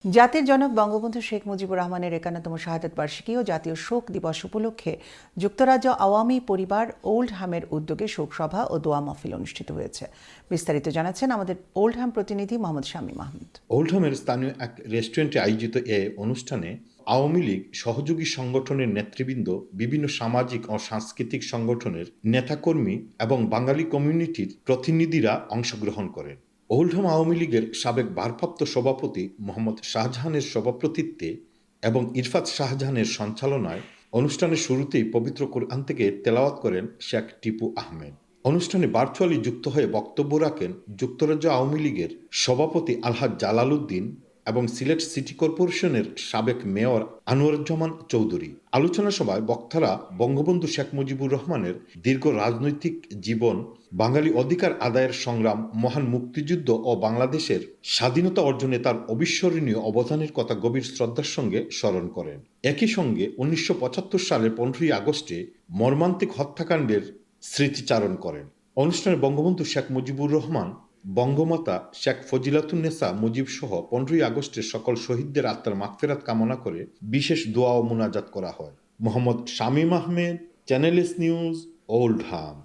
জাতির জনক বঙ্গবন্ধু শেখ মুজিবুর রহমানের ৫১তম শাহাদাত বার্ষিকী ও জাতীয় শোক দিবস উপলক্ষে যুক্তরাজ্য আওয়ামী পরিবার ওল্ডহ্যামের উদ্যোগে শোকসভা ও দোয়া মাহফিল অনুষ্ঠিত হয়েছে। বিস্তারিত জানাচ্ছেন আমাদের ওল্ডহ্যাম প্রতিনিধি মোহাম্মদ শামীম আহমেদ। ওল্ডহ্যামের স্থানীয় এক রেস্টুরেন্টে আয়োজিত এ অনুষ্ঠানে আওয়ামী লীগ সহযোগী সংগঠনের নেতৃবৃন্দ, বিভিন্ন সামাজিক ও সাংস্কৃতিক সংগঠনের নেতাকর্মী এবং বাঙালি কমিউনিটির প্রতিনিধিরা অংশগ্রহণ করেন। ওল্ডহ্যাম আওয়ামী লীগের সাবেক ভারপ্রাপ্ত সভাপতি মোহাম্মদ শাহজাহানের সভাপতিত্বে এবং ইরফাত শাহজাহানের সঞ্চালনায় অনুষ্ঠানের শুরুতেই পবিত্র কোরআন থেকে তেলাওয়াত করেন শেখ টিপু আহমেদ। অনুষ্ঠানে ভার্চুয়ালি যুক্ত হয়ে বক্তব্য রাখেন যুক্তরাজ্য আওয়ামী লীগের সভাপতি আলহাজ জালাল উদ্দিন এবং সিলেট সিটি কর্পোরেশনের সাবেক মেয়র আনোয়ারুজ্জামান চৌধুরী। আলোচনা সভায় বক্তারা বঙ্গবন্ধু শেখ মুজিবুর রহমানের দীর্ঘ রাজনৈতিক জীবন, বাঙালি অধিকার আদায়ের সংগ্রাম, মহান মুক্তিযুদ্ধ ও বাংলাদেশের স্বাধীনতা অর্জনে তার অবিস্মরণীয় অবদানের কথা গভীর শ্রদ্ধার সঙ্গে স্মরণ করেন। একই সঙ্গে ১৯৭৫ সালের ১৫ই আগস্টে মর্মান্তিক হত্যাকাণ্ডের স্মৃতিচারণ করেন। অনুষ্ঠানে বঙ্গবন্ধু শেখ মুজিবুর রহমান, বঙ্গমাতা শেখ ফজিলাতুন্নেসা মুজিব সহ ১৫ই আগস্টের সকল শহীদদের আত্মার মাগফিরাত কামনা করে বিশেষ দোয়া ও মুনাজাত করা হয়। Mohammad Shamim Ahmed, channel S news, Oldham.